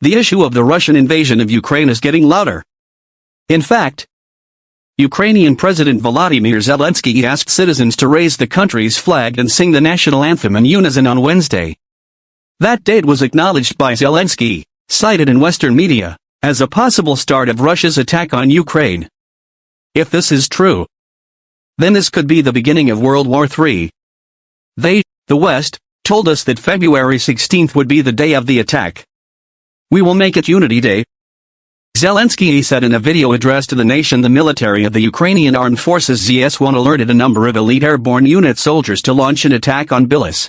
the issue of the Russian invasion of Ukraine is getting louder. In fact, Ukrainian President Volodymyr Zelenskiy asked citizens to raise the country's flag and sing the national anthem in unison on Wednesday. That date was acknowledged by Zelensky, cited in Western media, as a possible start of Russia's attack on Ukraine. If this is true, then this could be the beginning of World War III. They, the West, told us that February 16th would be the day of the attack. We will make it Unity Day, Zelensky said in a video addressed to the nation. The military of the Ukrainian Armed Forces ZS-1 alerted a number of elite airborne unit soldiers to launch an attack on Bilis.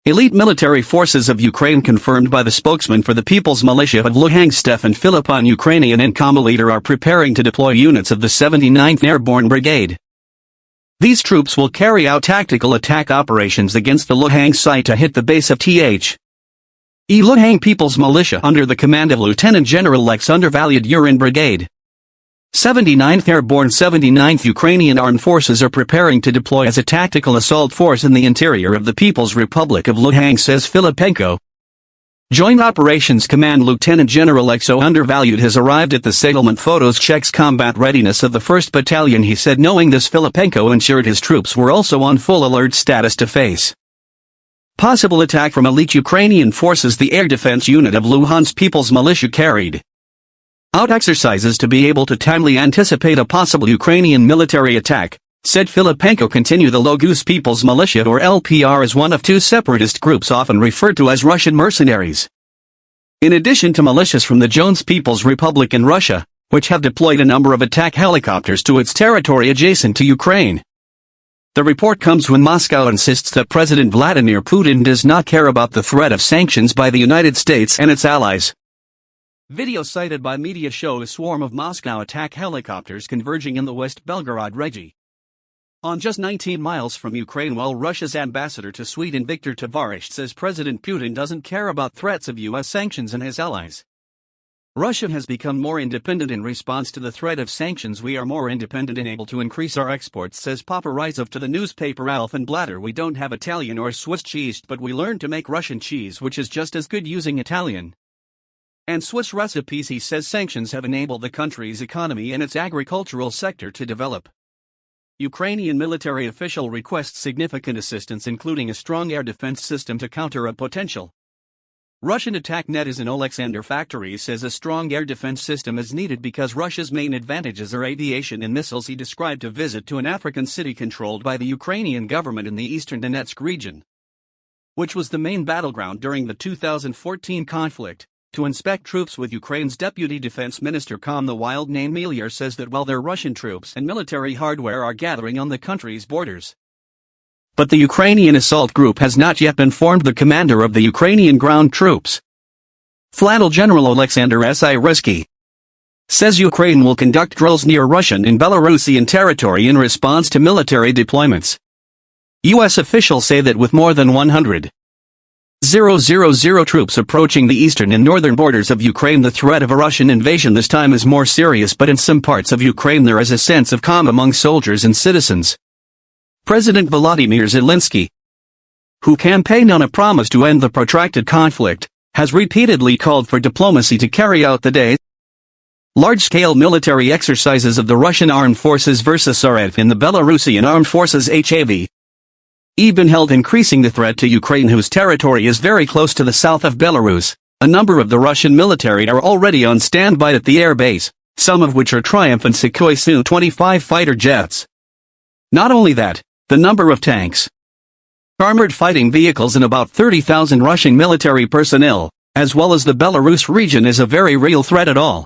Elite military forces of Ukraine, confirmed by the spokesman for the People's Militia of Luhang and Philopon, Ukrainian Encomiliter Are preparing to deploy units of the 79th Airborne Brigade. These troops will carry out tactical attack operations against the Luhang site to hit the base of Luhang People's Militia under the command of Lieutenant General Lex undervalued Yurin Brigade. 79th Airborne 79th Ukrainian Armed Forces are preparing to deploy as a tactical assault force in the interior of the People's Republic of Luhang, says Filipenko. Joint Operations Command Lieutenant General Lex undervalued has arrived at the settlement. Photos checks combat readiness of the 1st Battalion. He said knowing this, Filipenko ensured his troops were also on full alert status to face possible attack from elite Ukrainian forces. The air defense unit of Luhansk People's Militia carried out exercises to be able to timely anticipate a possible Ukrainian military attack, said Filipenko. Continue. The Luhansk People's Militia, or LPR, is one of two separatist groups often referred to as Russian mercenaries. In addition to militias from the Donetsk People's Republic in Russia, which have deployed a number of attack helicopters to its territory adjacent to Ukraine. The report comes when Moscow insists that President Vladimir Putin does not care about the threat of sanctions by the United States and its allies. Video cited by media show a swarm of Moscow attack helicopters converging in the West Belgorod region, on just 19 miles from Ukraine, while Russia's ambassador to Sweden Viktor Tavares says President Putin doesn't care about threats of U.S. sanctions and his allies. Russia has become more independent in response to the threat of sanctions. We are more independent and able to increase our exports, says Paparizov to the newspaper Alphenblatter. We don't have Italian or Swiss cheese, but we learned to make Russian cheese, which is just as good using Italian and Swiss recipes. He says sanctions have enabled the country's economy and its agricultural sector to develop. Ukrainian military official requests significant assistance, including a strong air defense system to counter a potential Russian attack. Netizen Alexander Factory says a strong air defense system is needed because Russia's main advantages are aviation and missiles. He described a visit to an African city controlled by the Ukrainian government in the eastern Donetsk region, which was the main battleground during the 2014 conflict, to inspect troops with Ukraine's Deputy Defense Minister. The wild name Miliar says that while their Russian troops and military hardware are gathering on the country's borders, but the Ukrainian assault group has not yet informed the commander of the Ukrainian ground troops. Flannel General Alexander Zelenskiy says Ukraine will conduct drills near Russian and Belarusian territory in response to military deployments. U.S. officials say that with more than 100,000 troops approaching the eastern and northern borders of Ukraine, the threat of a Russian invasion this time is more serious. But in some parts of Ukraine there is a sense of calm among soldiers and citizens. President Volodymyr Zelenskiy, who campaigned on a promise to end the protracted conflict, has repeatedly called for diplomacy to carry out the day. Large-scale military exercises of the Russian Armed Forces versus RF in the Belarusian Armed Forces have been held, increasing the threat to Ukraine, whose territory is very close to the south of Belarus. A number of the Russian military are already on standby at the air base, some of which are Triumph and Sukhoi Su-25 fighter jets. Not only that, the number of tanks, armored fighting vehicles and about 30,000 Russian military personnel, as well as the Belarus region, is a very real threat at all.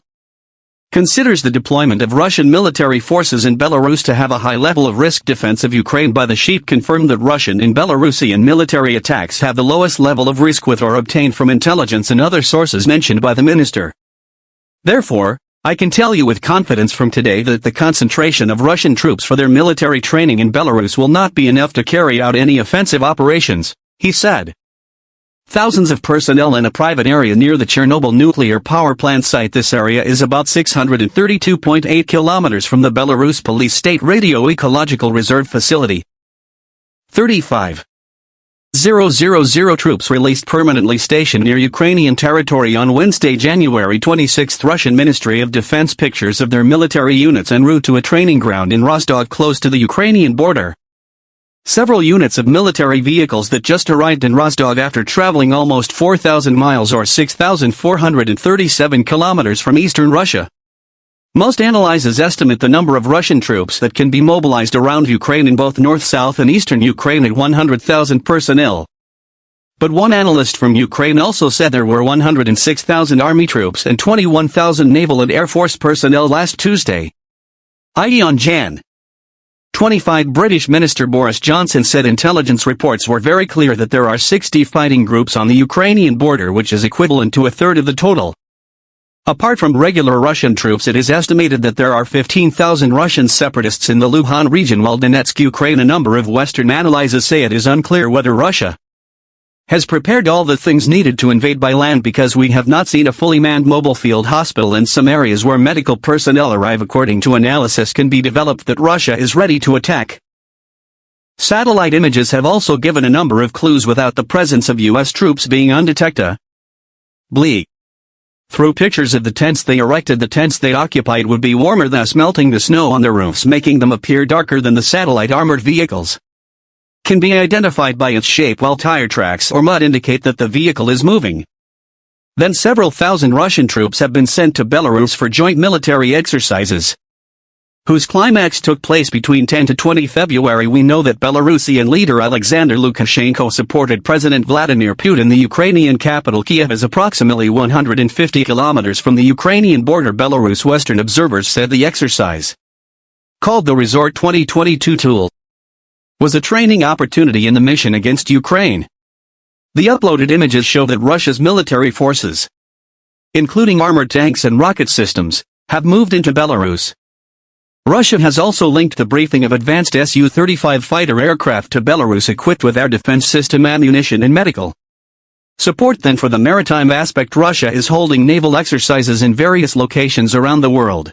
Considers the deployment of Russian military forces in Belarus to have a high level of risk. Defense of Ukraine by the Sheep confirmed that Russian and Belarusian military attacks have the lowest level of risk with or obtained from intelligence and other sources mentioned by the minister. Therefore, I can tell you with confidence from today that the concentration of Russian troops for their military training in Belarus will not be enough to carry out any offensive operations, he said. Thousands of personnel in a private area near the Chernobyl nuclear power plant site. This area is about 632.8 kilometers from the Belarus Police State Radio Ecological Reserve Facility. 35. 000 troops released permanently stationed near Ukrainian territory on Wednesday, January 26. Russian Ministry of Defense pictures of their military units en route to a training ground in Rostov close to the Ukrainian border. Several units of military vehicles that just arrived in Rostov after traveling almost 4,000 miles or 6,437 kilometers from eastern Russia. Most analyses estimate the number of Russian troops that can be mobilized around Ukraine in both north, south and eastern Ukraine at 100,000 personnel. But one analyst from Ukraine also said there were 106,000 army troops and 21,000 naval and air force personnel last Tuesday. I.e. on Jan. 25, British Minister Boris Johnson said intelligence reports were very clear that there are 60 fighting groups on the Ukrainian border, which is equivalent to a third of the total. Apart from regular Russian troops, it is estimated that there are 15,000 Russian separatists in the Luhang region, while Donetsk, Ukraine. A number of Western analyses say it is unclear whether Russia has prepared all the things needed to invade by land, because we have not seen a fully manned mobile field hospital in some areas where medical personnel arrive. According to analysis can be developed that Russia is ready to attack. Satellite images have also given a number of clues without the presence of U.S. troops being undetected. Through pictures of the tents they erected, the tents they occupied would be warmer, thus melting the snow on their roofs, making them appear darker than the satellite armored vehicles. Can be identified by its shape, while tire tracks or mud indicate that the vehicle is moving. Then several thousand Russian troops have been sent to Belarus for joint military exercises, whose climax took place between 10 to 20 February. We know that Belarusian leader Alexander Lukashenko supported President Vladimir Putin. The Ukrainian capital Kiev is approximately 150 kilometers from the Ukrainian border. Belarus Western observers said the exercise, called the Resort 2022 Tool, was a training opportunity in the mission against Ukraine. The uploaded images show that Russia's military forces, including armored tanks and rocket systems, have moved into Belarus. Russia has also linked the briefing of advanced Su-35 fighter aircraft to Belarus equipped with air defense system ammunition and medical support. Then for the maritime aspect, Russia is holding naval exercises in various locations around the world.